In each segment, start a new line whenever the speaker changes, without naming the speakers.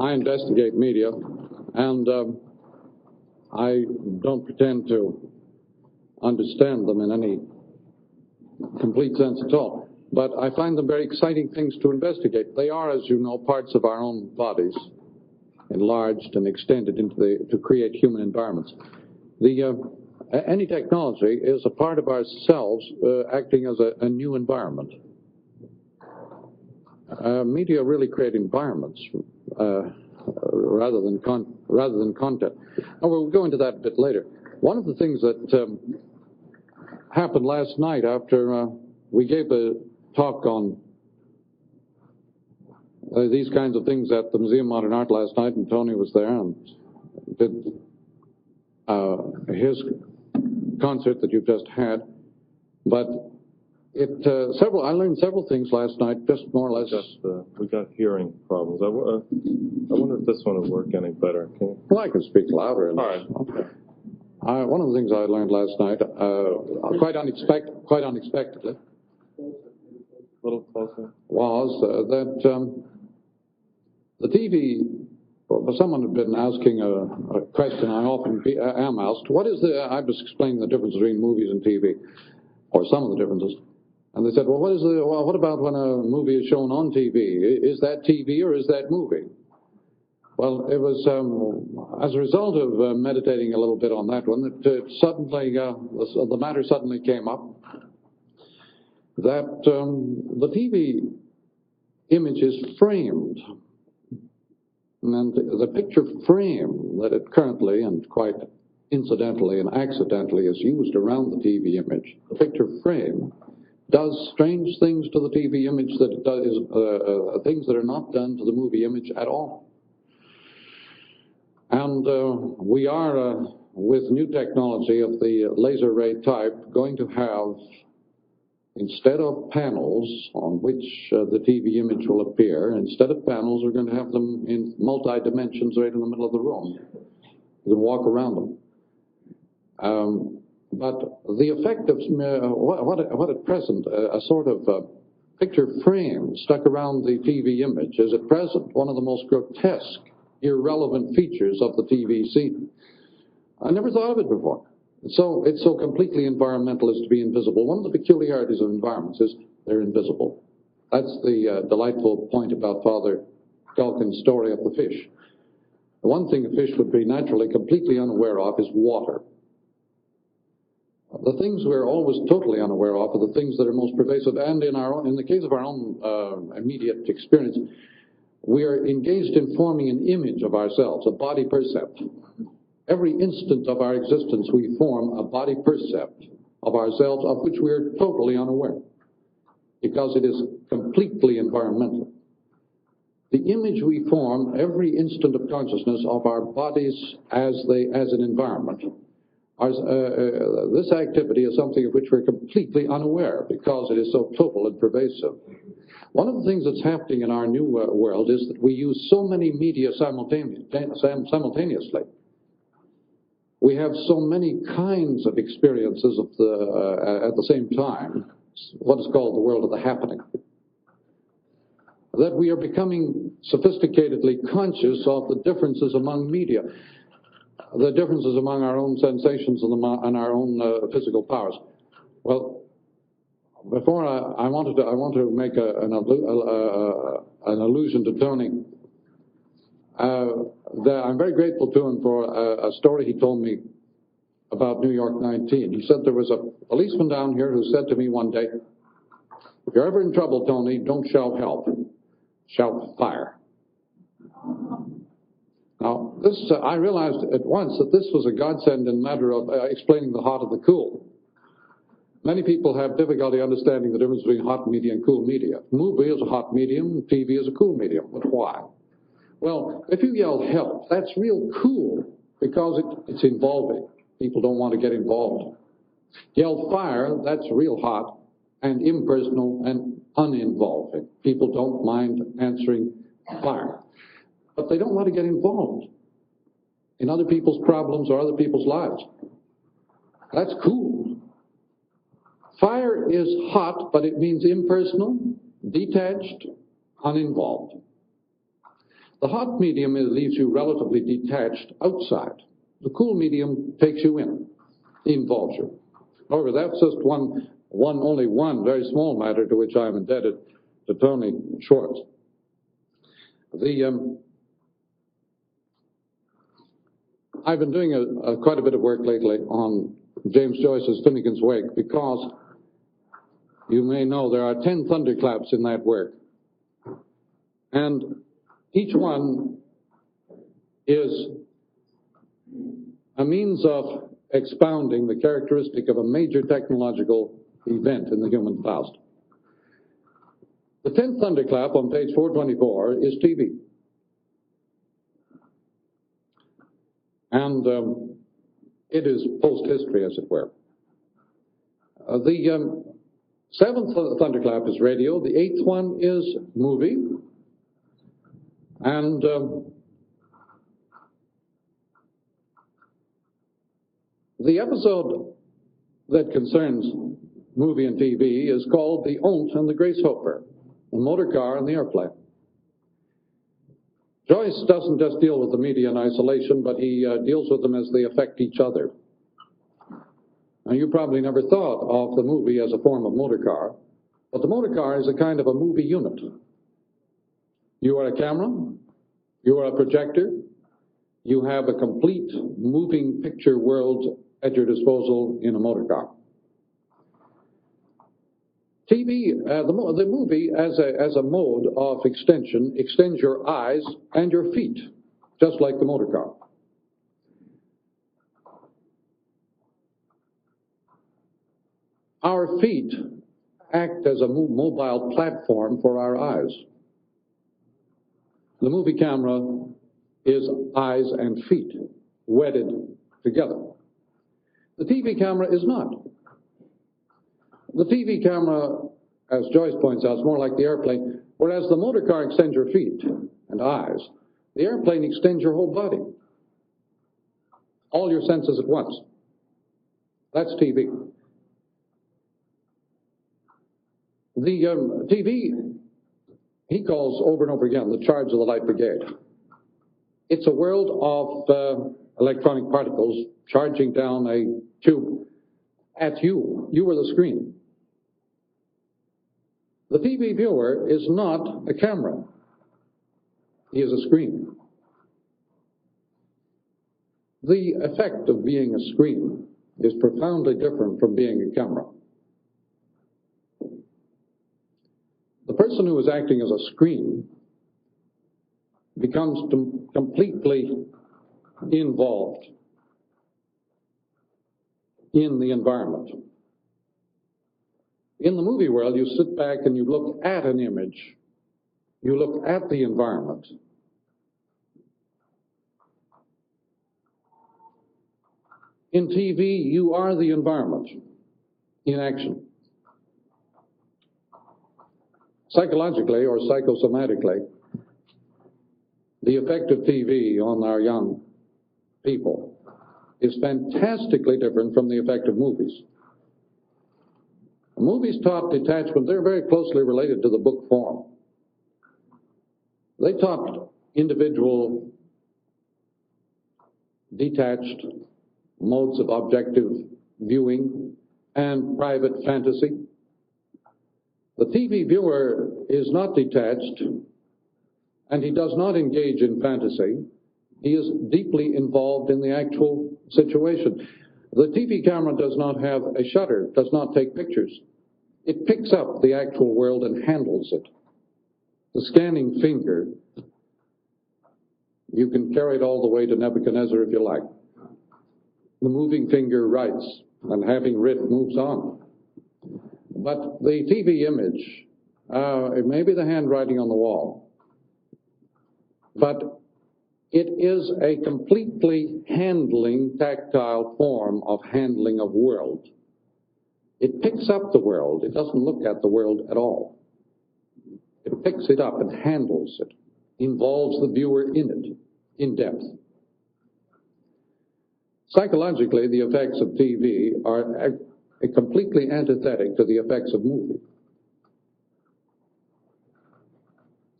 I investigate media, and I don't pretend to understand them in any complete sense at all. But I find them very exciting things to investigate. They are, as you know, parts of our own bodies, enlarged and extended to create human environments. Any technology is a part of ourselves acting as a new environment. Media really create environments rather than content. And we'll go into that a bit later. One of the things that happened last night after we gave a talk on these kinds of things at the Museum of Modern Art last night, and Tony was there and did his concert that you've just had. But I learned several things last night, just more or less.
We got hearing problems. I wonder if this one will work any better. Can you?
Well, I can speak louder.
All right. Okay.
One of the things I learned last night, quite unexpectedly,
A little closer.
was that the TV. Someone had been asking a question I often am asked. I was explaining the difference between movies and TV, or some of the differences. And they said, well, what about when a movie is shown on TV? Is that TV or is that movie? Well, it was as a result of meditating a little bit on that one that suddenly the matter suddenly came up that the TV image is framed. And the picture frame that it currently, and quite incidentally and accidentally, is used around the TV image, the picture frame does strange things to the TV image that it does, things that are not done to the movie image at all. And we are, with new technology of the laser ray type, going to have, instead of panels on which the TV image will appear, instead of panels, we're going to have them in multi-dimensions right in the middle of the room. You can walk around them. But the effect of what at present, a sort of picture frame stuck around the TV image is at present one of the most grotesque, irrelevant features of the TV scene. I never thought of it before. So it's so completely environmental as to be invisible. One of the peculiarities of environments is they're invisible. That's the delightful point about Father Culkin's story of the fish. The one thing a fish would be naturally completely unaware of is water. The things we're always totally unaware of are the things that are most pervasive, and in the case of our own immediate experience, we are engaged in forming an image of ourselves, a body percept. Every instant of our existence, we form a body percept of ourselves of which we are totally unaware, because it is completely environmental. The image we form every instant of consciousness of our bodies as an environment. This activity is something of which we're completely unaware because it is so total and pervasive. One of the things that's happening in our new world is that we use so many media simultaneously. We have so many kinds of experiences at the same time, what is called the world of the happening, that we are becoming sophisticatedly conscious of the differences among media, the differences among our own sensations and our own physical powers. Well, before I want to make an allusion to Tony. I'm very grateful to him for a story he told me about New York 19. He said there was a policeman down here who said to me one day, "If you're ever in trouble, Tony, don't shout help. Shout fire." Now, I realized at once that this was a godsend in the matter of explaining the hot and the cool. Many people have difficulty understanding the difference between hot media and cool media. Movie is a hot medium, TV is a cool medium. But why? Well, if you yell help, that's real cool because it's involving. People don't want to get involved. Yell fire, that's real hot and impersonal and uninvolving. People don't mind answering fire. But they don't want to get involved in other people's problems or other people's lives. That's cool. Fire is hot, but it means impersonal, detached, uninvolved. The hot medium leaves you relatively detached outside. The cool medium takes you in, involves you. However, that's just only one very small matter to which I'm indebted to Tony Schwartz. I've been doing quite a bit of work lately on James Joyce's Finnegan's Wake because you may know there are 10 thunderclaps in that work. And each one is a means of expounding the characteristic of a major technological event in the human past. The 10th thunderclap on page 424 is TV. And it is post-history, as it were. The 7th thunderclap is radio. The 8th one is movie. And the episode that concerns movie and TV is called The Ont and the Gracehopper, the motor car and the airplane. Joyce doesn't just deal with the media in isolation, but he deals with them as they affect each other. Now, you probably never thought of the movie as a form of motor car, but the motor car is a kind of a movie unit. You are a camera, you are a projector, you have a complete moving picture world at your disposal in a motor car. TV, the movie as a mode of extension extends your eyes and your feet, just like the motor car. Our feet act as a mobile platform for our eyes. The movie camera is eyes and feet wedded together. The TV camera is not. The TV camera, as Joyce points out, is more like the airplane, whereas the motor car extends your feet and eyes. The airplane extends your whole body, all your senses at once. That's TV. The TV, he calls over and over again the charge of the light brigade. It's a world of electronic particles charging down a tube at you. You are the screen. The TV viewer is not a camera. He is a screen. The effect of being a screen is profoundly different from being a camera. The person who is acting as a screen becomes completely involved in the environment. In the movie world, you sit back and you look at an image. You look at the environment. In TV, you are the environment in action. Psychologically or psychosomatically, the effect of TV on our young people is fantastically different from the effect of movies. Movies taught detachment. They're very closely related to the book form. They taught individual, detached modes of objective viewing and private fantasy. The TV viewer is not detached, and he does not engage in fantasy. He is deeply involved in the actual situation. The TV camera does not have a shutter, does not take pictures. It picks up the actual world and handles it. The scanning finger, you can carry it all the way to Nebuchadnezzar if you like. The moving finger writes, and having writ, moves on. But the TV image, it may be the handwriting on the wall, but it is a completely handling, tactile form of handling of world. It picks up the world. It doesn't look at the world at all. It picks it up and handles it, involves the viewer in it, in depth. Psychologically, the effects of TV are completely antithetic to the effects of movie.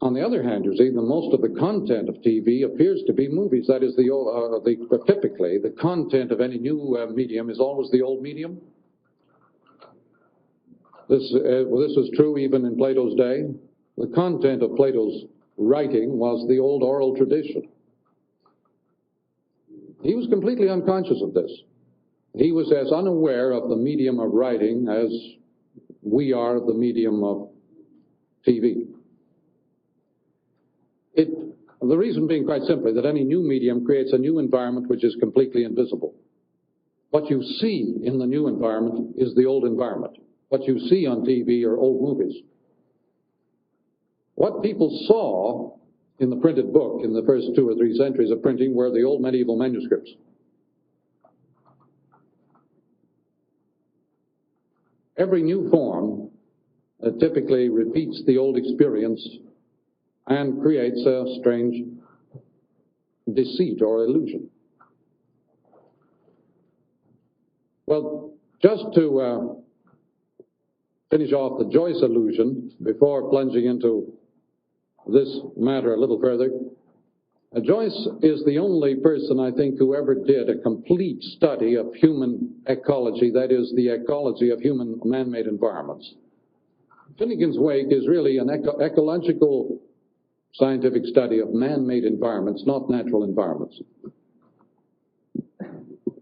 On the other hand, you see, the most of the content of TV appears to be movies. That is, typically, the content of any new medium is always the old medium. This was true even in Plato's day. The content of Plato's writing was the old oral tradition. He was completely unconscious of this. He was as unaware of the medium of writing as we are of the medium of TV. The reason being quite simply that any new medium creates a new environment which is completely invisible. What you see in the new environment is the old environment. What you see on TV are old movies. What people saw in the printed book in the first 2 or 3 centuries of printing were the old medieval manuscripts. Every new form typically repeats the old experience and creates a strange deceit or illusion. Well, just to finish off the Joyce illusion before plunging into this matter a little further, Joyce is the only person, I think, who ever did a complete study of human ecology, that is, the ecology of human man-made environments. Finnegan's Wake is really an ecological scientific study of man-made environments, not natural environments,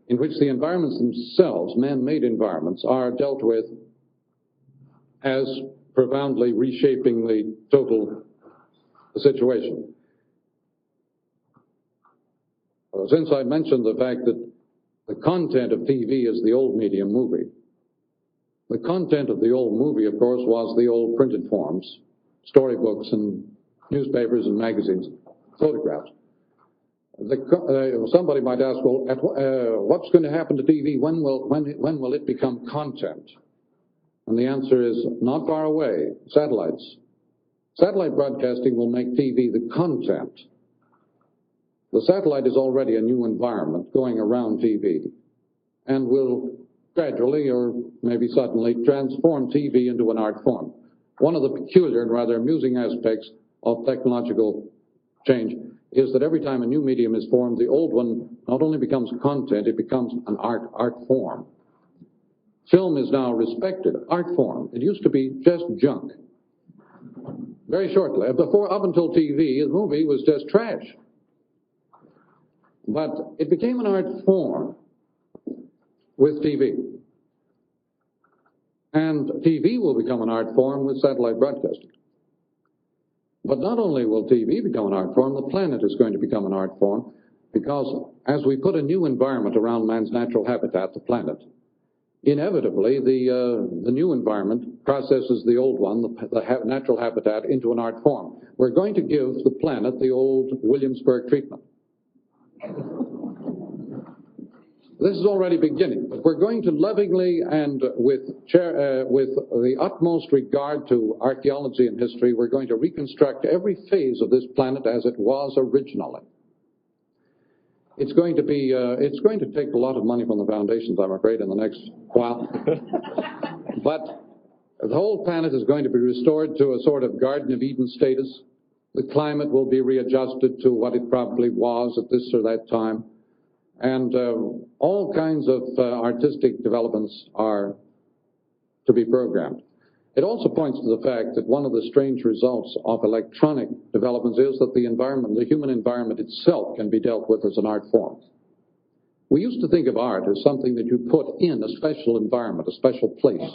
in which the environments themselves, man-made environments, are dealt with as profoundly reshaping the total situation. Since I mentioned the fact that the content of TV is the old medium movie, the content of the old movie, of course, was the old printed forms, storybooks and newspapers and magazines, photographs. Somebody might ask, well, what's going to happen to TV? When will it become content? And the answer is not far away. Satellites. Satellite broadcasting will make TV the content. The satellite is already a new environment going around TV and will gradually or maybe suddenly transform TV into an art form. One of the peculiar and rather amusing aspects of technological change is that every time a new medium is formed, the old one not only becomes content, it becomes an art form. Film is now a respected art form. It used to be just junk. Very shortly, up until TV, the movie was just trash. But it became an art form with TV. And TV will become an art form with satellite broadcasting. But not only will TV become an art form, the planet is going to become an art form, because as we put a new environment around man's natural habitat, the planet, inevitably the new environment processes the old one, the natural habitat, into an art form. We're going to give the planet the old Williamsburg treatment. This is already beginning, but we're going to lovingly and with the utmost regard to archaeology and history, we're going to reconstruct every phase of this planet as it was originally. It's going to take a lot of money from the foundations, I'm afraid, in the next while. But the whole planet is going to be restored to a sort of Garden of Eden status. The climate will be readjusted to what it probably was at this or that time. And all kinds of artistic developments are to be programmed. It also points to the fact that one of the strange results of electronic developments is that the environment, the human environment itself, can be dealt with as an art form. We used to think of art as something that you put in a special environment, a special place.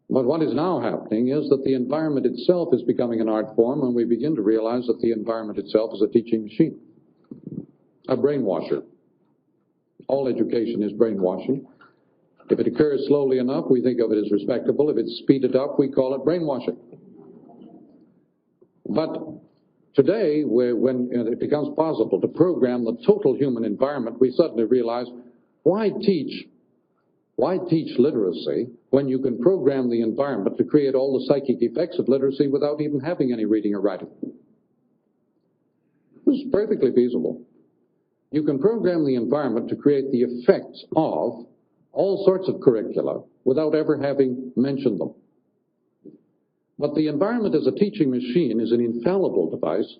But what is now happening is that the environment itself is becoming an art form, and we begin to realize that the environment itself is a teaching machine, a brainwasher. All education is brainwashing. If it occurs slowly enough, we think of it as respectable. If it's speeded up, we call it brainwashing. But today, when it becomes possible to program the total human environment, we suddenly realize, why teach literacy when you can program the environment to create all the psychic effects of literacy without even having any reading or writing? This is perfectly feasible. You can program the environment to create the effects of all sorts of curricula without ever having mentioned them. But the environment as a teaching machine is an infallible device.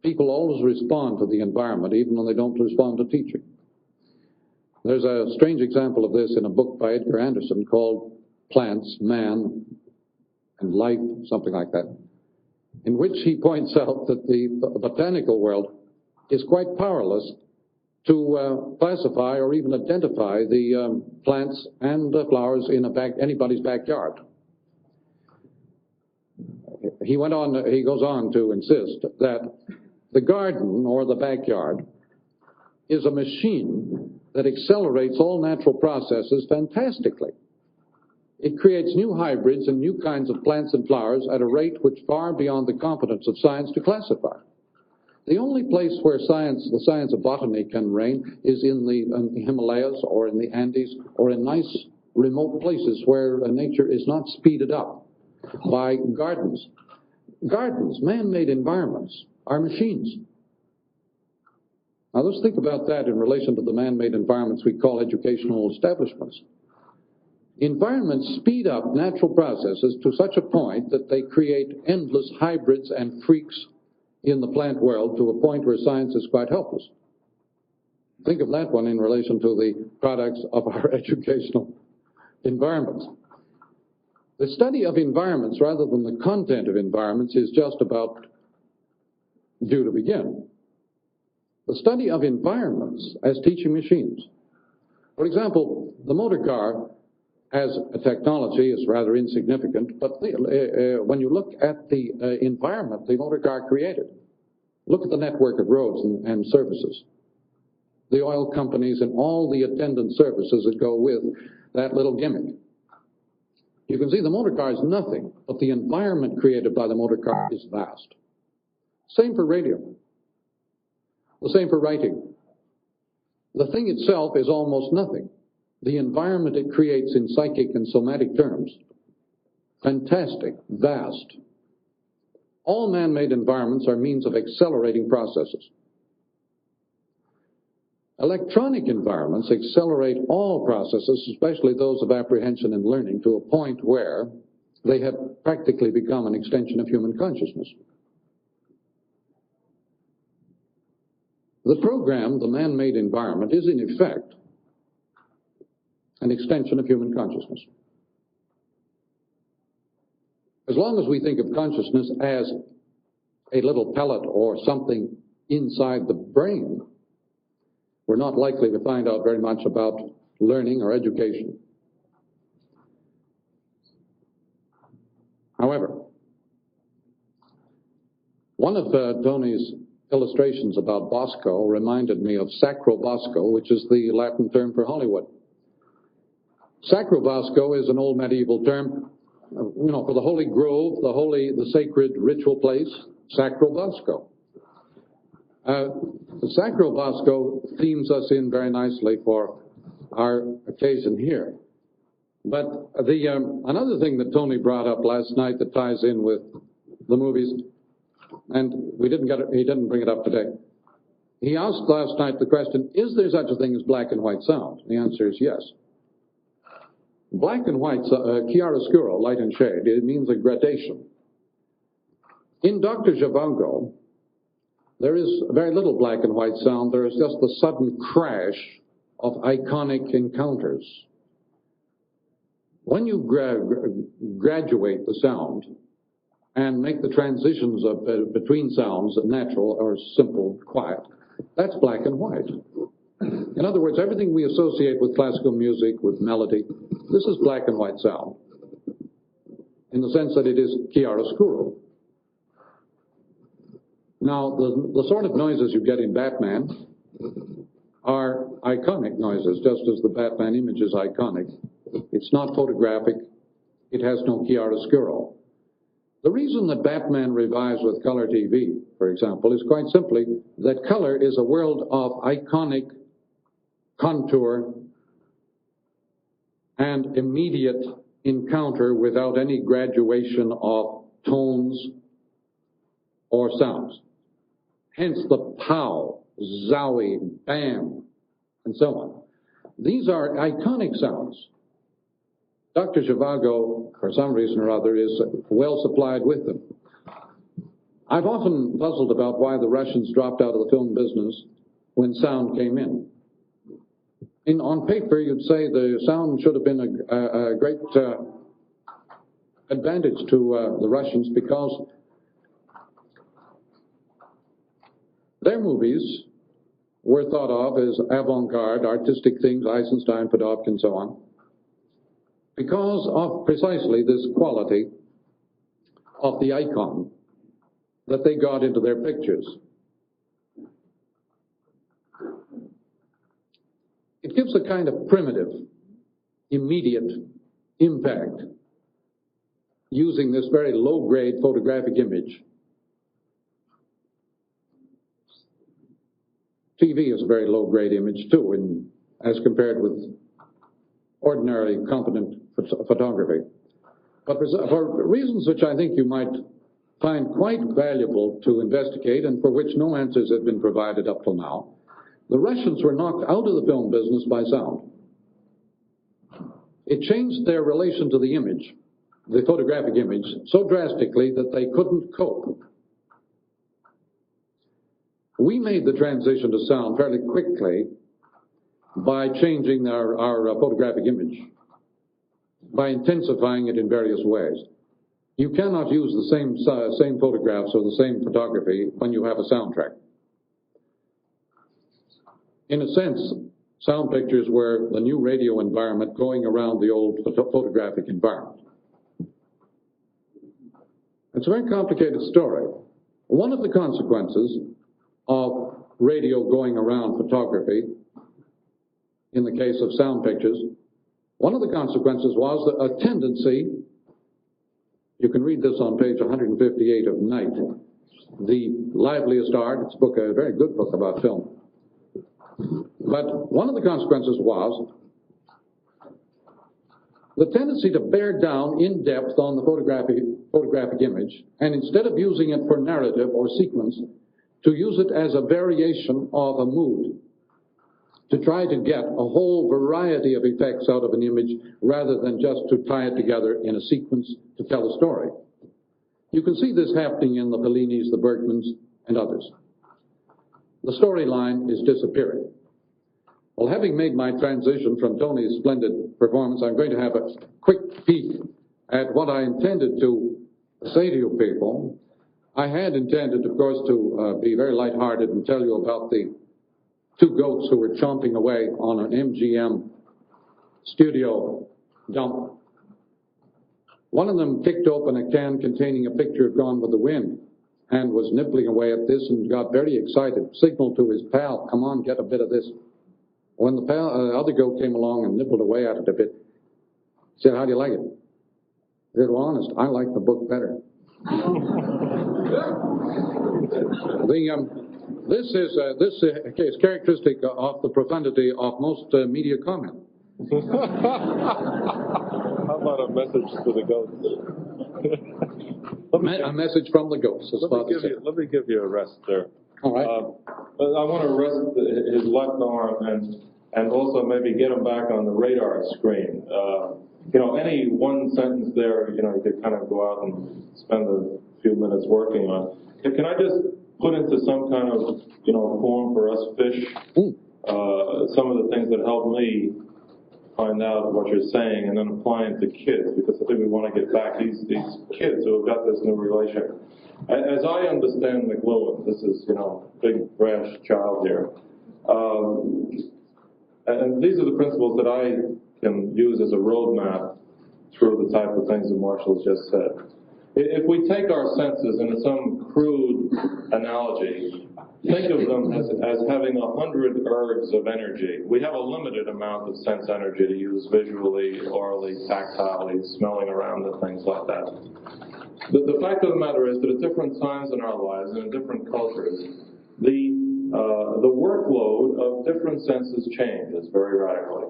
People always respond to the environment, even when they don't respond to teaching. There's a strange example of this in a book by Edgar Anderson called Plants, Man, and Life, something like that, in which he points out that the botanical world is quite powerless to classify or even identify the plants and flowers in anybody's backyard. He goes on to insist that the garden or the backyard is a machine that accelerates all natural processes fantastically. It creates new hybrids and new kinds of plants and flowers at a rate which far beyond the competence of science to classify. The only place where the science of botany can reign is in the Himalayas or in the Andes or in nice remote places where nature is not speeded up by gardens. Gardens, man-made environments, are machines. Now let's think about that in relation to the man-made environments we call educational establishments. Environments speed up natural processes to such a point that they create endless hybrids and freaks in the plant world to a point where science is quite helpless. Think of that one in relation to the products of our educational environments. The study of environments rather than the content of environments is just about due to begin. The study of environments as teaching machines. For example, the motor car as a technology is rather insignificant, but when you look at the environment the motor car created, look at the network of roads and services, the oil companies and all the attendant services that go with that little gimmick. You can see the motor car is nothing, but the environment created by the motor car is vast. Same for radio. The same for writing. The thing itself is almost nothing. The environment it creates in psychic and somatic terms, fantastic, vast. All man-made environments are means of accelerating processes. Electronic environments accelerate all processes, especially those of apprehension and learning, to a point where they have practically become an extension of human consciousness. The program, the man-made environment, is in effect an extension of human consciousness. As long as we think of consciousness as a little pellet or something inside the brain, we're not likely to find out very much about learning or education. However, one of Tony's illustrations about Bosco reminded me of Sacro Bosco, which is the Latin term for Hollywood. Sacro Bosco is an old medieval term, for the holy grove, the sacred ritual place, Sacro Bosco. Sacro Bosco themes us in very nicely for our occasion here. But another thing that Tony brought up last night that ties in with the movies, and he didn't bring it up today. He asked last night the question, is there such a thing as black and white sound? The answer is yes. Black and white, chiaroscuro, light and shade, it means a gradation. In Dr. Zhivago, there is very little black and white sound. There is just the sudden crash of iconic encounters. When you graduate the sound and make the transitions between sounds natural or simple, quiet, that's black and white. In other words, everything we associate with classical music, with melody, this is black and white sound, in the sense that it is chiaroscuro. Now, the sort of noises you get in Batman are iconic noises, just as the Batman image is iconic. It's not photographic. It has no chiaroscuro. The reason that Batman revives with color TV, for example, is quite simply that color is a world of iconic contour and immediate encounter without any graduation of tones or sounds. Hence the pow, zowie, bam, and so on. These are iconic sounds. Dr. Zhivago, for some reason or other, is well supplied with them. I've often puzzled about why the Russians dropped out of the film business when sound came in. On paper, you'd say the sound should have been a great advantage to the Russians, because their movies were thought of as avant-garde, artistic things, Eisenstein, Podolsky, and so on, because of precisely this quality of the icon that they got into their pictures. It gives a kind of primitive, immediate impact using this very low-grade photographic image. TV is a very low-grade image, too, as compared with ordinarily competent photography. But for reasons which I think you might find quite valuable to investigate, and for which no answers have been provided up till now, the Russians were knocked out of the film business by sound. It changed their relation to the image, the photographic image, so drastically that they couldn't cope. We made the transition to sound fairly quickly by changing our photographic image, by intensifying it in various ways. You cannot use the same photographs or the same photography when you have a soundtrack. In a sense, sound pictures were the new radio environment going around the old photographic environment. It's a very complicated story. One of the consequences of radio going around photography, in the case of sound pictures, one of the consequences was a tendency, you can read this on page 158 of Night, The Liveliest Art. It's a very good book about film. But one of the consequences was the tendency to bear down in depth on the photographic image, and instead of using it for narrative or sequence, to use it as a variation of a mood, to try to get a whole variety of effects out of an image rather than just to tie it together in a sequence to tell a story. You can see this happening in the Fellinis, the Bergmans, and others. The storyline is disappearing. Well, having made my transition from Tony's splendid performance, I'm going to have a quick peek at what I intended to say to you people. I had intended, of course, to be very lighthearted and tell you about the two goats who were chomping away on an MGM studio dump. One of them kicked open a can containing a picture of Gone with the Wind and was nibbling away at this and got very excited, signaled to his pal, "Come on, get a bit of this." When the other goat came along and nibbled away at it a bit, he said, "How do you like it?" He said, "Well, honest, I like the book better." This is characteristic of the profundity of most media comment.
How about a message to the goats?
A message from the goats.
Let me give you a rest there.
All right.
I want to rest his left arm and also maybe get him back on the radar screen. Any one sentence there, you could kind of go out and spend a few minutes working on. Can I just put into some kind of, form for us fish, some of the things that help me find out what you're saying and then apply it to kids, because I think we want to get back these kids who have got this new relation. As I understand McLuhan, this is, big, brash child here, and these are the principles that I can use as a roadmap through the type of things that Marshall's just said. If we take our senses in some crude analogy, think of them as having 100 ergs of energy. We have a limited amount of sense energy to use visually, orally, tactilely, smelling around and things like that. The fact of the matter is that at different times in our lives and in different cultures, the workload of different senses changes very radically.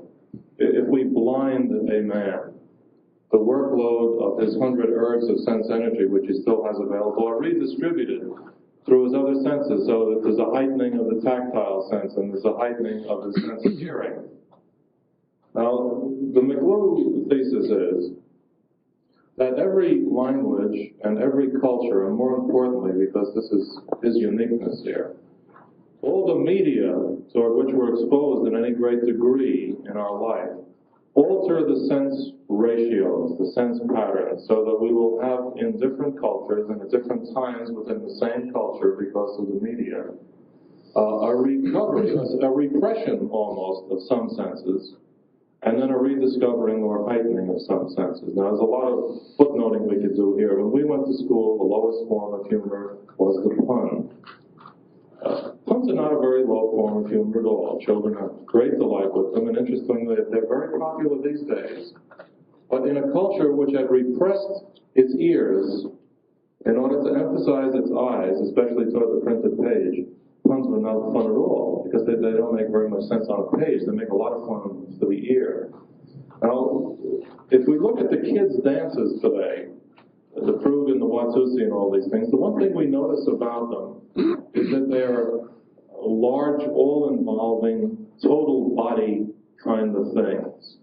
If we blind a man, the workload of his 100 ergs of sense energy, which he still has available, are redistributed through his other senses, so that there's a heightening of the tactile sense and there's a heightening of the sense of hearing. Now, the McLuhan thesis is that every language and every culture, and more importantly, because this is his uniqueness here, all the media toward which we're exposed in any great degree in our life alter the sense ratios, the sense patterns, so that we will have in different cultures and at different times within the same culture because of the media, a recovery, a repression almost of some senses, and then a rediscovering or heightening of some senses. Now, there's a lot of footnoting we could do here. When we went to school, the lowest form of humor was the pun. Puns are not a very low form of humor at all. Children have great delight with them, and interestingly, they're very popular these days. But in a culture which had repressed its ears in order to emphasize its eyes, especially toward the printed page, puns were not fun at all, because they don't make very much sense on a page. They make a lot of fun for the ear. Now, if we look at the kids' dances today, the Krug and the Watusi and all these things, the one thing we notice about them is that they're large, all-involving, total body kind of things,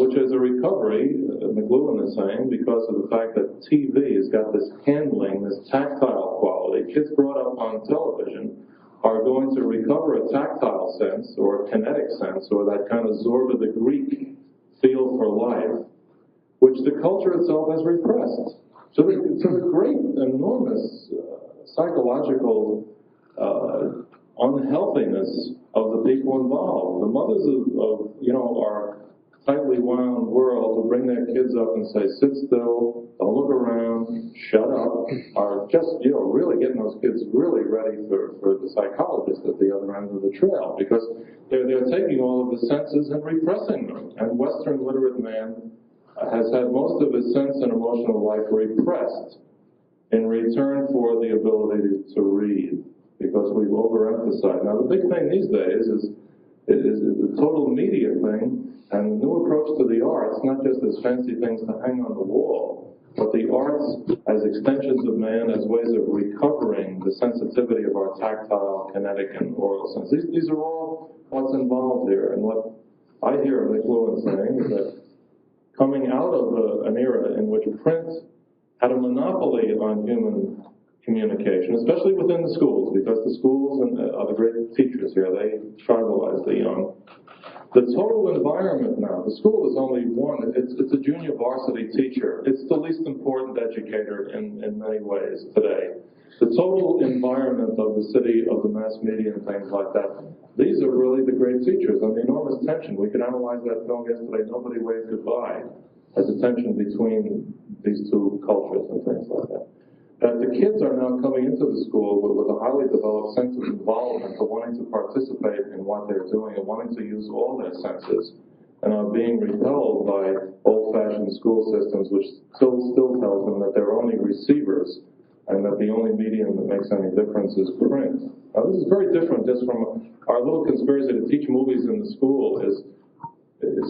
which is a recovery, McLuhan is saying, because of the fact that TV has got this handling, this tactile quality. Kids brought up on television are going to recover a tactile sense or a kinetic sense or that kind of Zorba the Greek feel for life, which the culture itself has repressed. So the great, enormous psychological unhealthiness of the people involved. The mothers of our tightly wound world will bring their kids up and say, sit still, don't look around, shut up, are just, really getting those kids really ready for the psychologist at the other end of the trail, because they're taking all of the senses and repressing them. And Western literate man has had most of his sense and emotional life repressed in return for the ability to read, because we've overemphasized. Now, the big thing these days is the total media thing and the new approach to the arts, not just as fancy things to hang on the wall, but the arts as extensions of man, as ways of recovering the sensitivity of our tactile, kinetic, and oral sense. These are all what's involved here. And what I hear McLuhan saying is that coming out of an era in which print had a monopoly on human communication, especially within the schools, because the schools are the great teachers here. They tribalize the young. The total environment now, the school is only one. It's a junior varsity teacher. It's the least important educator in many ways today. The total environment of the city, of the mass media and things like that, these are really the great teachers. And the enormous tension. We could analyze that film yesterday, Nobody Waved Goodbye, as a tension between these two cultures and things like that. That the kids are now coming into the school with a highly developed sense of involvement, of wanting to participate in what they're doing and wanting to use all their senses, and are being repelled by old-fashioned school systems which still tells them that they're only receivers and that the only medium that makes any difference is print. Now, this is very different just from our little conspiracy to teach movies in the school is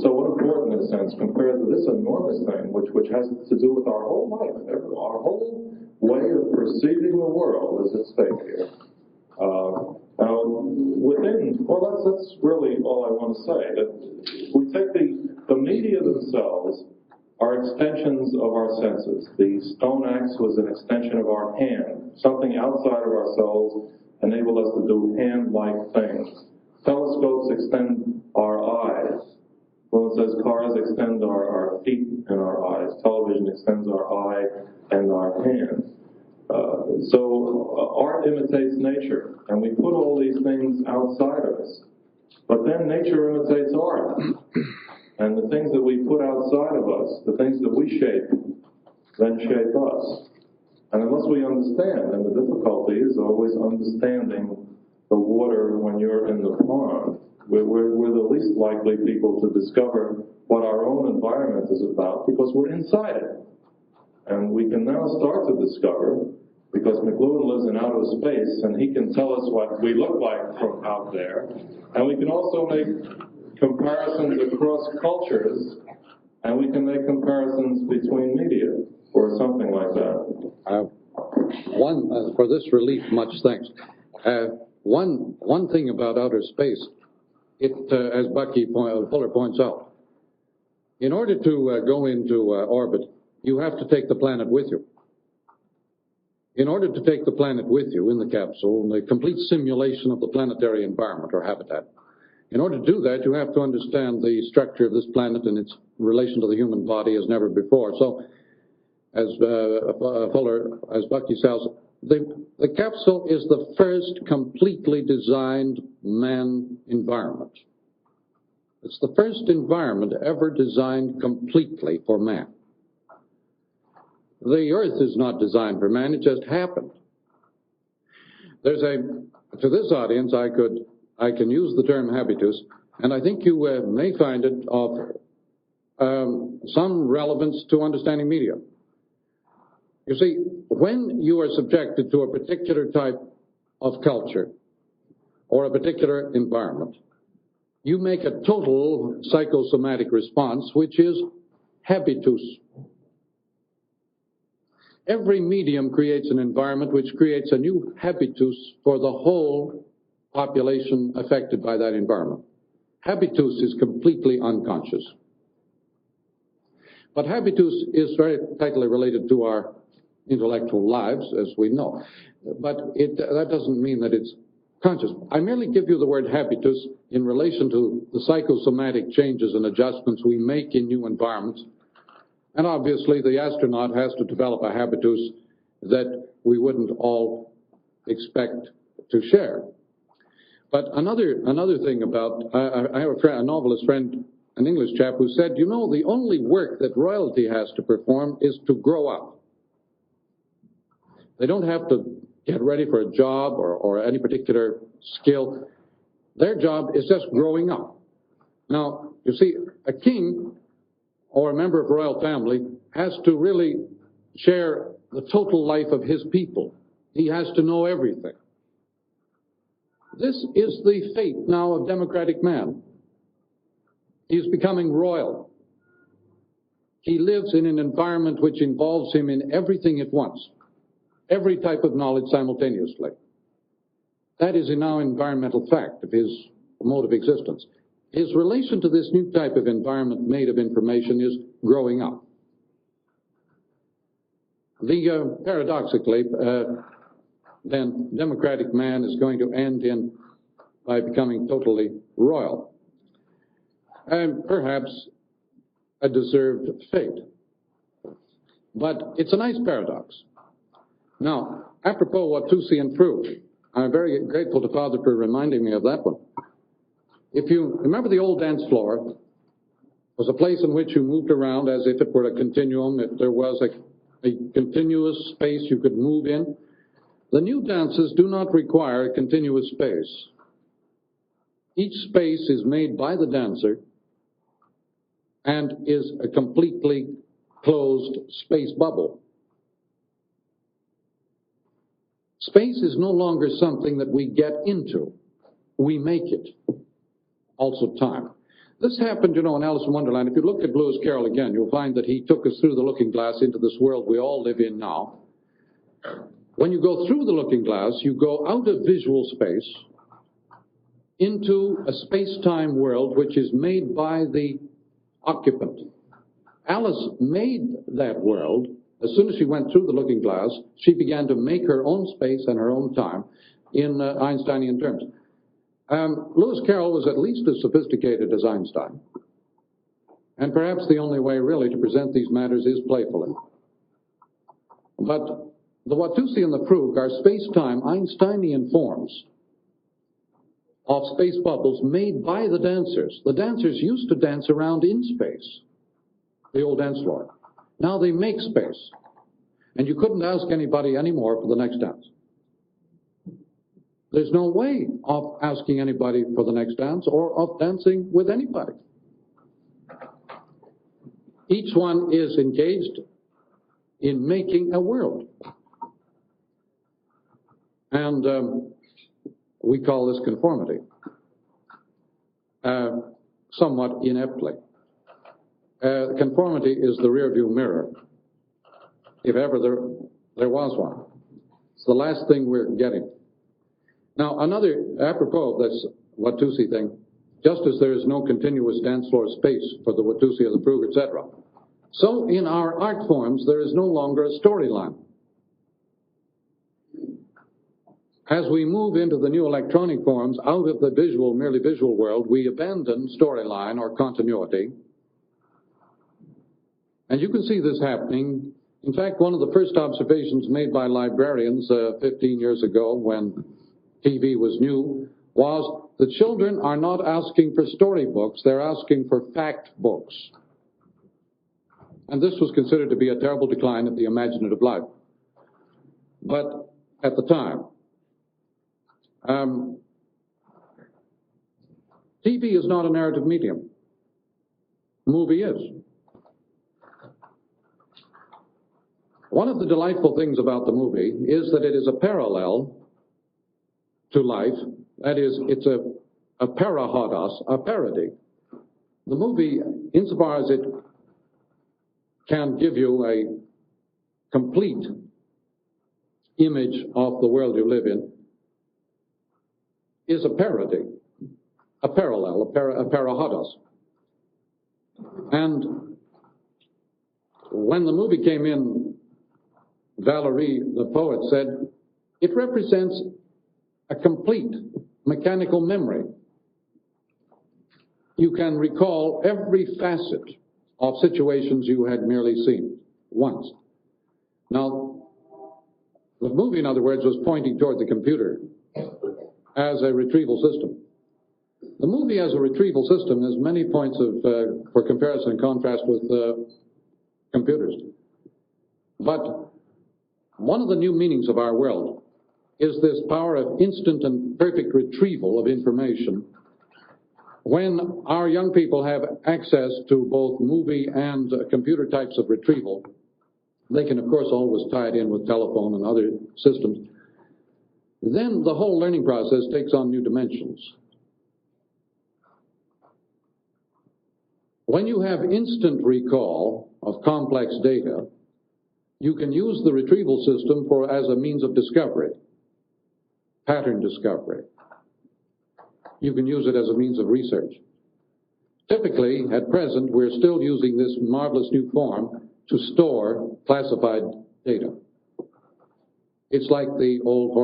so important in a sense compared to this enormous thing which has to do with our whole life. Our whole way of perceiving the world is at stake here. Now, that's really all I want to say. That we take the media themselves are extensions of our senses. The stone axe was an extension of our hand. Something outside of ourselves enabled us to do hand-like things. Telescopes extend our eyes. Well, it says cars extend our feet and our eyes. Television extends our eye and our hand. So art imitates nature, and we put all these things outside of us. But then nature imitates art. And the things that we put outside of us, the things that we shape, then shape us. And unless we understand, and the difficulty is always understanding the water when you're in the pond, we're the least likely people to discover what our own environment is about because we're inside it. And we can now start to discover, because McLuhan lives in outer space, and he can tell us what we look like from out there. And we can also make comparisons across cultures, and we can make comparisons between media, or something like that.
For this relief, much thanks. One thing about outer space as Fuller points out, in order to go into orbit, you have to take the planet with you. In order to take the planet with you in the capsule, in the complete simulation of the planetary environment or habitat, in order to do that, you have to understand the structure of this planet and its relation to the human body as never before. So, as Bucky says, the capsule is the first completely designed man environment. It's the first environment ever designed completely for man. The Earth is not designed for man, it just happened. To this audience, I can use the term habitus, and I think you may find it of some relevance to understanding media. You see, when you are subjected to a particular type of culture or a particular environment, you make a total psychosomatic response, which is habitus. Every medium creates an environment which creates a new habitus for the whole population affected by that environment. Habitus is completely unconscious. But habitus is very tightly related to our intellectual lives, as we know. But that doesn't mean that it's conscious. I merely give you the word habitus in relation to the psychosomatic changes and adjustments we make in new environments. And obviously, the astronaut has to develop a habitus that we wouldn't all expect to share. But another thing about, I have a novelist friend, an English chap, who said, you know, the only work that royalty has to perform is to grow up. They don't have to get ready for a job or any particular skill. Their job is just growing up. Now, you see, a king or a member of a royal family has to really share the total life of his people. He has to know everything. This is the fate now of democratic man. He's becoming royal. He lives in an environment which involves him in everything at once, every type of knowledge simultaneously. That is a now environmental fact of his mode of existence. His relation to this new type of environment made of information is growing up. Paradoxically, then democratic man is going to end by becoming totally royal. And perhaps a deserved fate. But it's a nice paradox. Now, apropos Watusi and Prue, I'm very grateful to Father for reminding me of that one. If you remember, the old dance floor was a place in which you moved around as if it were a continuum, if there was a continuous space you could move in. The new dances do not require a continuous space. Each space is made by the dancer and is a completely closed space bubble. Space is no longer something that we get into. We make it. Also time. This happened, in Alice in Wonderland. If you look at Lewis Carroll again, you'll find that he took us through the looking glass into this world we all live in now. When you go through the looking glass, you go out of visual space into a space-time world which is made by the occupant. Alice made that world. As soon as she went through the looking glass, she began to make her own space and her own time in Einsteinian terms. Lewis Carroll was at least as sophisticated as Einstein. And perhaps the only way really to present these matters is playfully. But the Watusi and the Frug are space-time Einsteinian forms of space bubbles made by the dancers. The dancers used to dance around in space, the old dance floor. Now they make space. And you couldn't ask anybody anymore for the next dance. There's no way of asking anybody for the next dance or of dancing with anybody. Each one is engaged in making a world. And we call this conformity, somewhat ineptly. Conformity is the rearview mirror, if ever there was one. It's the last thing we're getting. Now, apropos of this Watusi thing, just as there is no continuous dance floor space for the Watusi or the Prug, etc. So in our art forms, there is no longer a storyline. As we move into the new electronic forms, out of the visual, merely visual world, we abandon storyline or continuity. And you can see this happening. In fact, one of the first observations made by librarians 15 years ago when TV was new was the children are not asking for storybooks, they're asking for fact books. And this was considered to be a terrible decline of the imaginative life. But at the time, TV is not a narrative medium. Movie is. One of the delightful things about the movie is that it is a parallel to life. That is, it's a parahodos, a parody. The movie, insofar as it can give you a complete image of the world you live in, is a parody, a parallel, a parahodos. And when the movie came in, Valerie, the poet, said, it represents a complete mechanical memory. You can recall every facet of situations you had merely seen once. Now, the movie, in other words, was pointing toward the computer as a retrieval system. The movie as a retrieval system has many points for comparison and contrast with computers. But one of the new meanings of our world is this power of instant and perfect retrieval of information. When our young people have access to both movie and computer types of retrieval, they can, of course, always tie it in with telephone and other systems. Then the whole learning process takes on new dimensions. When you have instant recall of complex data, you can use the retrieval system as a means of discovery, pattern discovery. You can use it as a means of research. Typically, at present, we're still using this marvelous new form to store classified data. It's like the old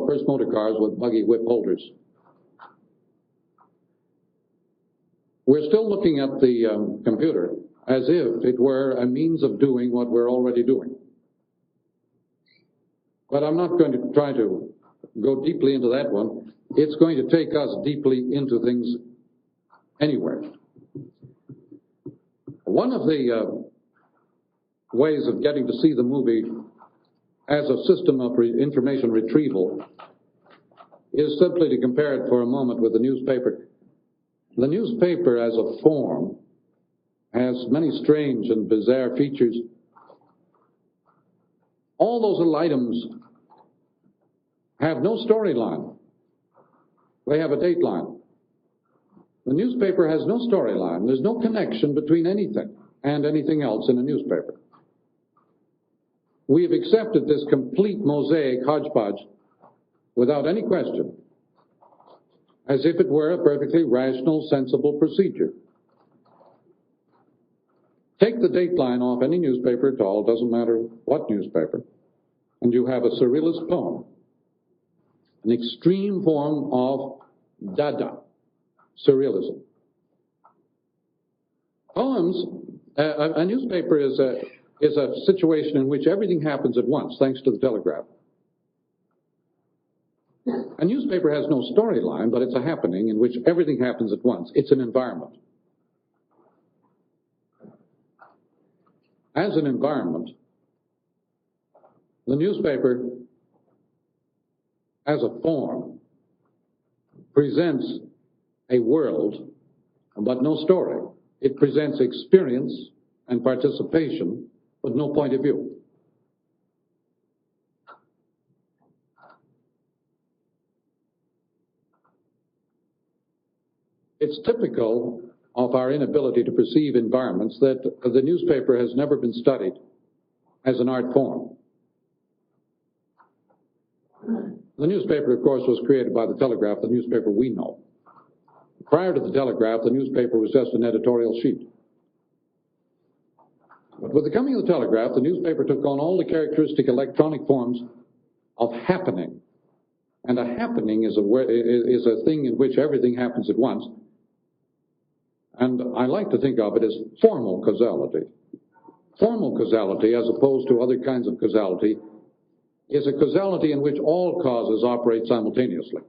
first motor cars with buggy whip holders. We're still looking at the computer as if it were a means of doing what we're already doing. But I'm not going to try to go deeply into that one. It's going to take us deeply into things anywhere. One of the ways of getting to see the movie as a system of information retrieval is simply to compare it for a moment with the newspaper. The newspaper as a form has many strange and bizarre features. All those little items have no storyline. They have a dateline. The newspaper has no storyline. There's no connection between anything and anything else in a newspaper. We have accepted this complete mosaic hodgepodge without any question, as if it were a perfectly rational, sensible procedure. Take the dateline off any newspaper at all, doesn't matter what newspaper, and you have a surrealist poem, an extreme form of Dada, surrealism. Poems, a newspaper is a situation in which everything happens at once, thanks to the telegraph. A newspaper has no storyline, but it's a happening in which everything happens at once. It's an environment. As an environment, the newspaper, as a form, presents a world, but no story. It presents experience and participation, but no point of view. It's typical of our inability to perceive environments that the newspaper has never been studied as an art form. The newspaper, of course, was created by the telegraph, the newspaper we know. Prior to the telegraph, the newspaper was just an editorial sheet. But with the coming of the telegraph, the newspaper took on all the characteristic electronic forms of happening. And a happening is a thing in which everything happens at once. And I like to think of it as formal causality. Formal causality, as opposed to other kinds of causality, is a causality in which all causes operate simultaneously.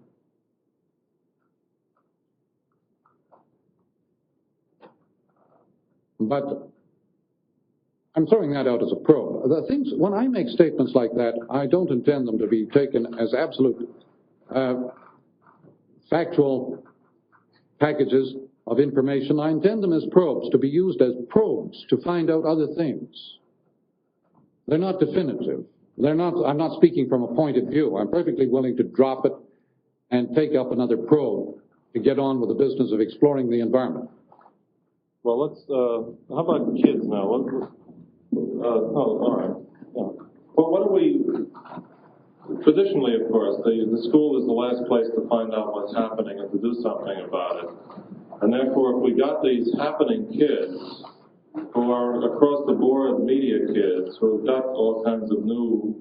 But I'm throwing that out as a probe. The things, when I make statements like that, I don't intend them to be taken as absolute factual packages of information. I intend them as probes, to be used as probes to find out other things. They're not definitive. I'm not speaking from a point of view. I'm perfectly willing to drop it and take up another probe to get on with the business of exploring the environment.
Well, let's, how about kids now? All right. Yeah. Well, what do we, traditionally, of course, the school is the last place to find out what's happening and to do something about it. And therefore, if we got these happening kids, who are across the board media kids, who've got all kinds of new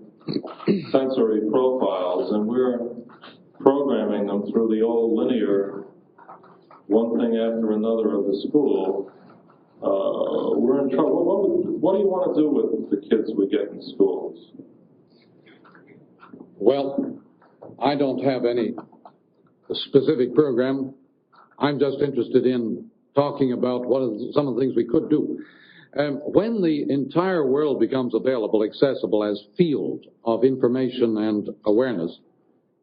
sensory profiles, and we're programming them through the old linear one thing after another of the school, we're in trouble. What do you want to do with the kids we get in schools?
Well, I don't have any specific program. I'm just interested in talking about some of the things we could do. When the entire world becomes available, accessible as field of information and awareness,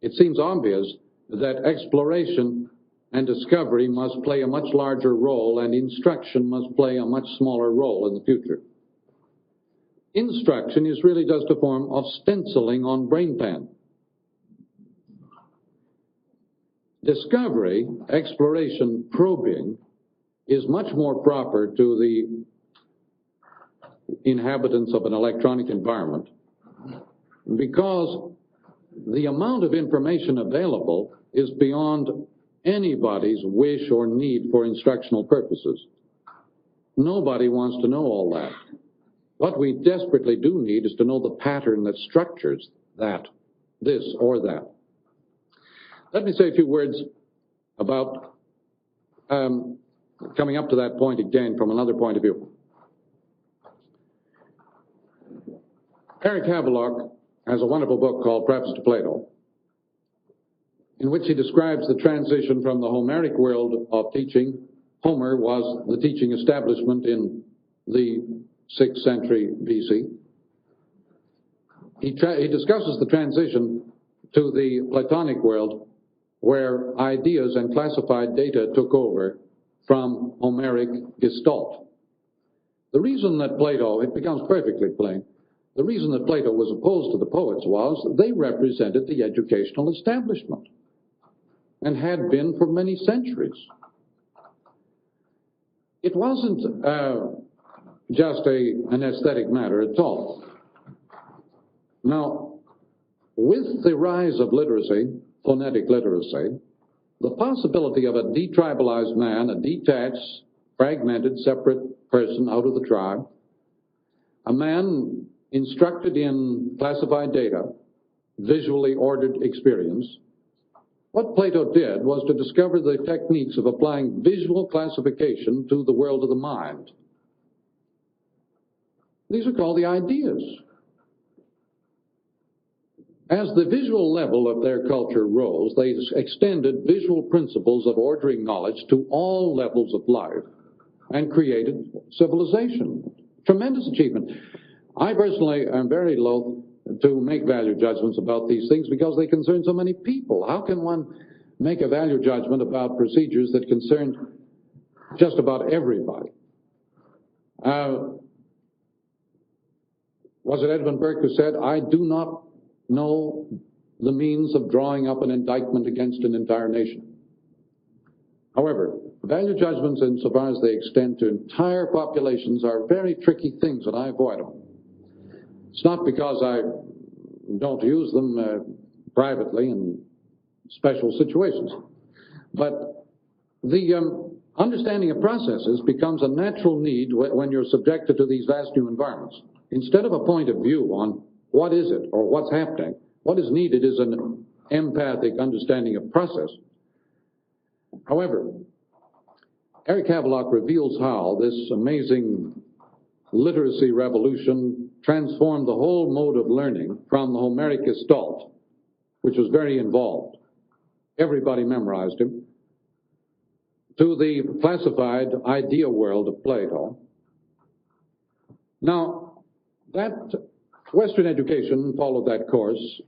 it seems obvious that exploration and discovery must play a much larger role, and instruction must play a much smaller role in the future. Instruction is really just a form of stenciling on brain pan. Discovery, exploration, probing is much more proper to the inhabitants of an electronic environment, because the amount of information available is beyond anybody's wish or need for instructional purposes. Nobody wants to know all that. What we desperately do need is to know the pattern that structures that, this or that. Let me say a few words about coming up to that point again from another point of view. Eric Havelock has a wonderful book called Preface to Plato, in which he describes the transition from the Homeric world of teaching. Homer was the teaching establishment in the 6th century BC. He discusses the transition to the Platonic world, where ideas and classified data took over from Homeric Gestalt. The reason that Plato, it becomes perfectly plain, the reason that Plato was opposed to the poets was they represented the educational establishment and had been for many centuries. It wasn't just an aesthetic matter at all. Now, with the rise of literacy, phonetic literacy, the possibility of a detribalized man, a detached, fragmented, separate person out of the tribe, a man instructed in classified data, visually ordered experience, what Plato did was to discover the techniques of applying visual classification to the world of the mind. These are called the ideas. As the visual level of their culture rose, they extended visual principles of ordering knowledge to all levels of life and created civilization. Tremendous achievement. I personally am very loath to make value judgments about these things because they concern so many people. How can one make a value judgment about procedures that concern just about everybody? Was it Edmund Burke who said, "I do not know the means of drawing up an indictment against an entire nation"? However, value judgments, insofar as they extend to entire populations, are very tricky things, and I avoid them. It's not because I don't use them privately in special situations, but The understanding of processes becomes a natural need when you're subjected to these vast new environments. Instead of a point of view on what is it or what's happening, what is needed is an empathic understanding of process. However, Eric Havelock reveals how this amazing literacy revolution transformed the whole mode of learning from the Homeric Gestalt, which was very involved. Everybody memorized him, to the classified idea world of Plato. Now, that Western education followed that course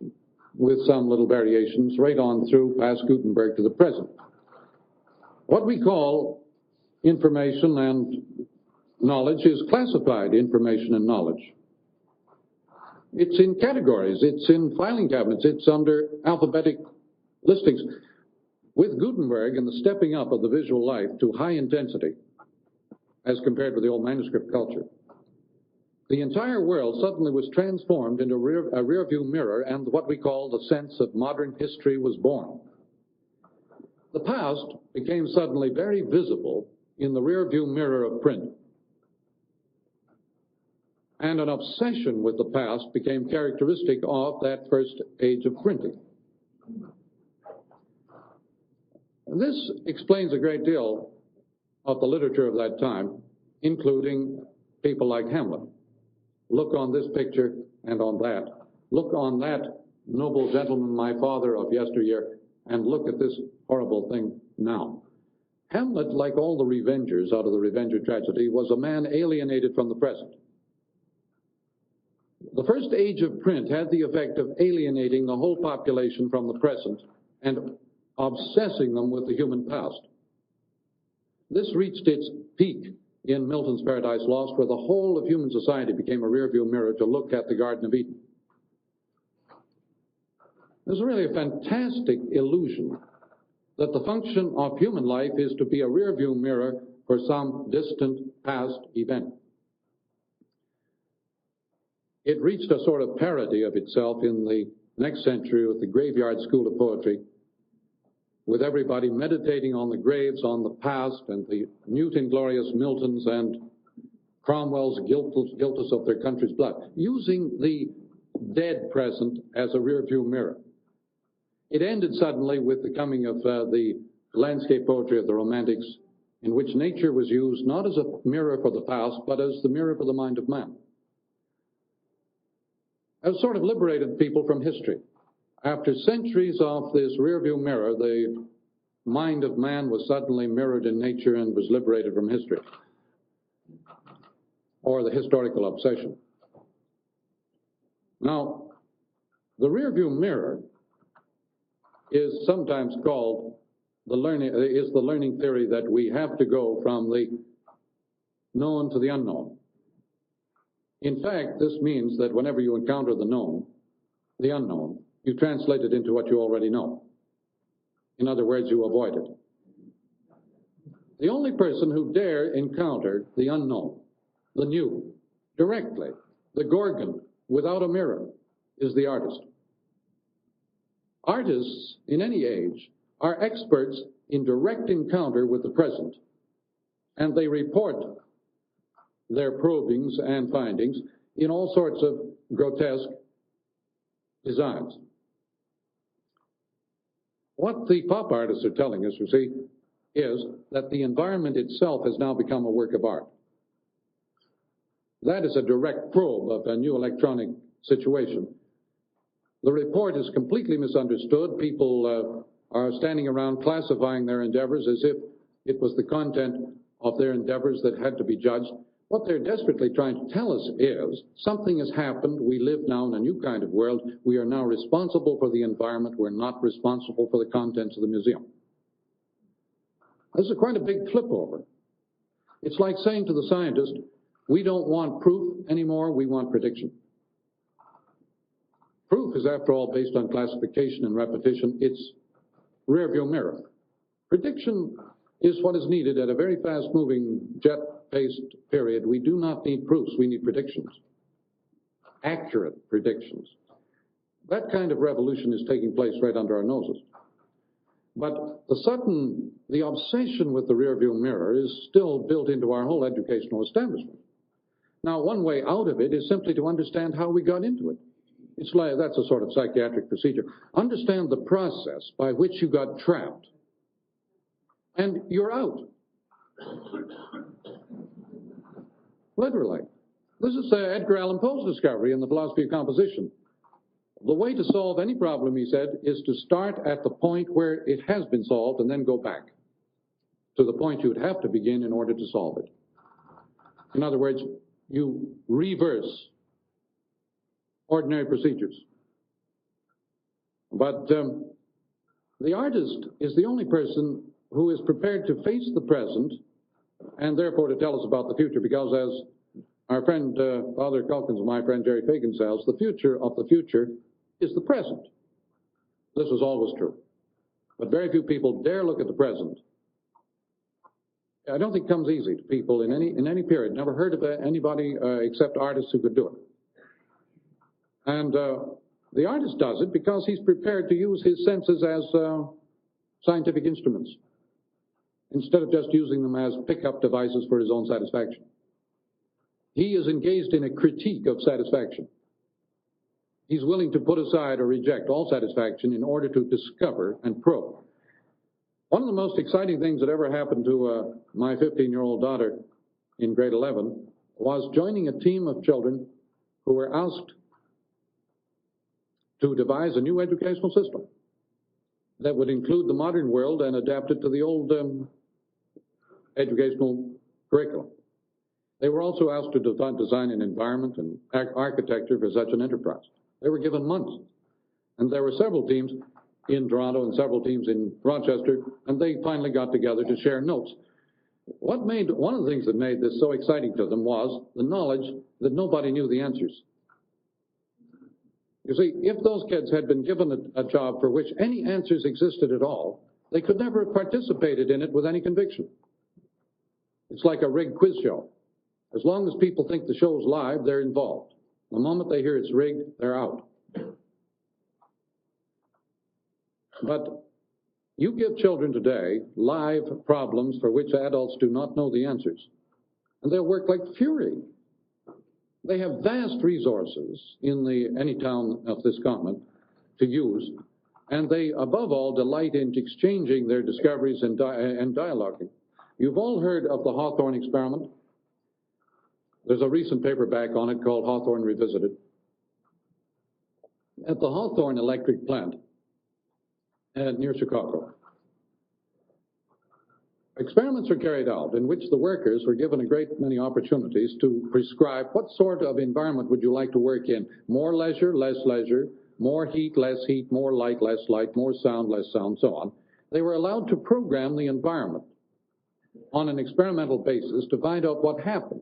with some little variations right on through past Gutenberg to the present. What we call information and knowledge is classified information and knowledge. It's in categories, it's in filing cabinets, it's under alphabetic listings. With Gutenberg and the stepping up of the visual life to high intensity, as compared with the old manuscript culture, the entire world suddenly was transformed into a rear-view mirror, and what we call the sense of modern history was born. The past became suddenly very visible in the rear-view mirror of print. And an obsession with the past became characteristic of that first age of printing. This explains a great deal of the literature of that time, including people like Hamlet. Look on this picture and on that. Look on that noble gentleman, my father of yesteryear, and look at this horrible thing now. Hamlet, like all the revengers out of the Revenger tragedy, was a man alienated from the present. The first age of print had the effect of alienating the whole population from the present and obsessing them with the human past. This reached its peak in Milton's Paradise Lost, where the whole of human society became a rearview mirror to look at the Garden of Eden. There's really a fantastic illusion that the function of human life is to be a rearview mirror for some distant past event. It reached a sort of parody of itself in the next century with the Graveyard School of Poetry, with everybody meditating on the graves, on the past, and the mute inglorious Miltons and Cromwell's guiltless of their country's blood, using the dead present as a rearview mirror. It ended suddenly with the coming of the landscape poetry of the Romantics, in which nature was used not as a mirror for the past, but as the mirror for the mind of man. It sort of liberated people from history. After centuries of this rearview mirror, the mind of man was suddenly mirrored in nature and was liberated from history, or the historical obsession. Now, the rearview mirror is sometimes called the learning theory that we have to go from the known to the unknown. In fact, this means that whenever you encounter the known, the unknown, you translate it into what you already know. In other words, you avoid it. The only person who dare encounter the unknown, the new, directly, the Gorgon, without a mirror, is the artist. Artists, in any age, are experts in direct encounter with the present, and they report their probings and findings in all sorts of grotesque designs. What the pop artists are telling us, you see, is that the environment itself has now become a work of art. That is a direct probe of a new electronic situation. The report is completely misunderstood. People are standing around classifying their endeavors as if it was the content of their endeavors that had to be judged. What they're desperately trying to tell us is something has happened. We live now in a new kind of world. We are now responsible for the environment. We're not responsible for the contents of the museum. This is quite a big flip over. It's like saying to the scientist, we don't want proof anymore, we want prediction. Proof is, after all, based on classification and repetition. It's rearview mirror. Prediction is what is needed at a very fast-moving, jet-paced period. We do not need proofs, we need predictions. Accurate predictions. That kind of revolution is taking place right under our noses. But the obsession with the rearview mirror is still built into our whole educational establishment. Now, one way out of it is simply to understand how we got into it. It's like, that's a sort of psychiatric procedure. Understand the process by which you got trapped. And you're out. Literally. This is Edgar Allan Poe's discovery in the philosophy of composition. The way to solve any problem, he said, is to start at the point where it has been solved and then go back to the point you would have to begin in order to solve it. In other words, you reverse ordinary procedures. But the artist is the only person who is prepared to face the present and therefore to tell us about the future, because as our friend Father Culkin and my friend Jerry Fagan says, the future of the future is the present. This was always true. But very few people dare look at the present. I don't think it comes easy to people in any period. Never heard of anybody except artists who could do it. And the artist does it because he's prepared to use his senses as scientific instruments, instead of just using them as pickup devices for his own satisfaction. He is engaged in a critique of satisfaction. He's willing to put aside or reject all satisfaction in order to discover and probe. One of the most exciting things that ever happened to my 15-year-old daughter in grade 11 was joining a team of children who were asked to devise a new educational system that would include the modern world and adapt it to the old educational curriculum. They were also asked to design an environment and architecture for such an enterprise. They were given months. And there were several teams in Toronto and several teams in Rochester, and they finally got together to share notes. One of the things that made this so exciting to them was the knowledge that nobody knew the answers. You see, if those kids had been given a job for which any answers existed at all, they could never have participated in it with any conviction. It's like a rigged quiz show. As long as people think the show's live, they're involved. The moment they hear it's rigged, they're out. But you give children today live problems for which adults do not know the answers, and they'll work like fury. They have vast resources in any town of this continent to use, and they, above all, delight in exchanging their discoveries and dialoguing. You've all heard of the Hawthorne experiment. There's a recent paperback on it called Hawthorne Revisited. At the Hawthorne electric plant near Chicago, experiments were carried out in which the workers were given a great many opportunities to prescribe what sort of environment would you like to work in. More leisure, less leisure, more heat, less heat, more light, less light, more sound, less sound, so on. They were allowed to program the environment on an experimental basis to find out what happened.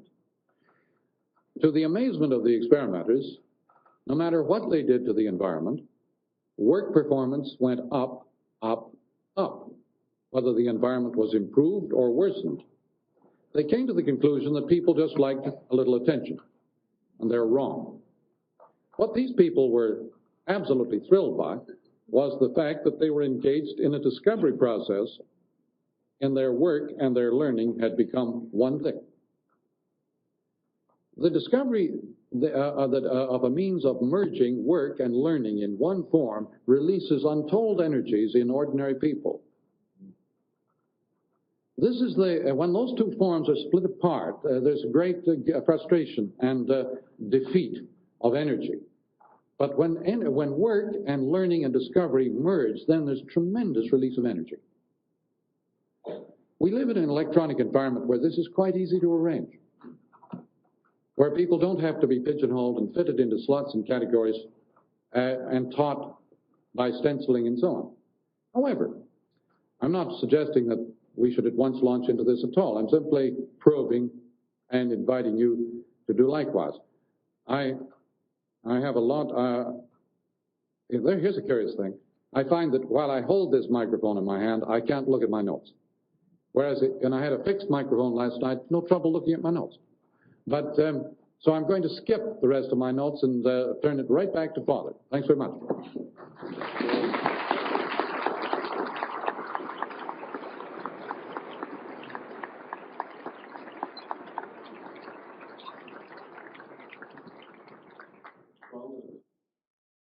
To the amazement of the experimenters, no matter what they did to the environment, work performance went up, up, up, whether the environment was improved or worsened. They came to the conclusion that people just liked a little attention, and they're wrong. What these people were absolutely thrilled by was the fact that they were engaged in a discovery process, and their work and their learning had become one thing. The discovery of a means of merging work and learning in one form releases untold energies in ordinary people. This is when those two forms are split apart, there's great frustration and defeat of energy. But when work and learning and discovery merge, then there's tremendous release of energy. We live in an electronic environment where this is quite easy to arrange, where people don't have to be pigeonholed and fitted into slots and categories and taught by stenciling and so on. However, I'm not suggesting that we should at once launch into this at all. I'm simply probing and inviting you to do likewise. I have a lot. Here's a curious thing. I find that while I hold this microphone in my hand, I can't look at my notes. Whereas, and I had a fixed microphone last night, no trouble looking at my notes. But, so I'm going to skip the rest of my notes and turn it right back to Father. Thanks very much.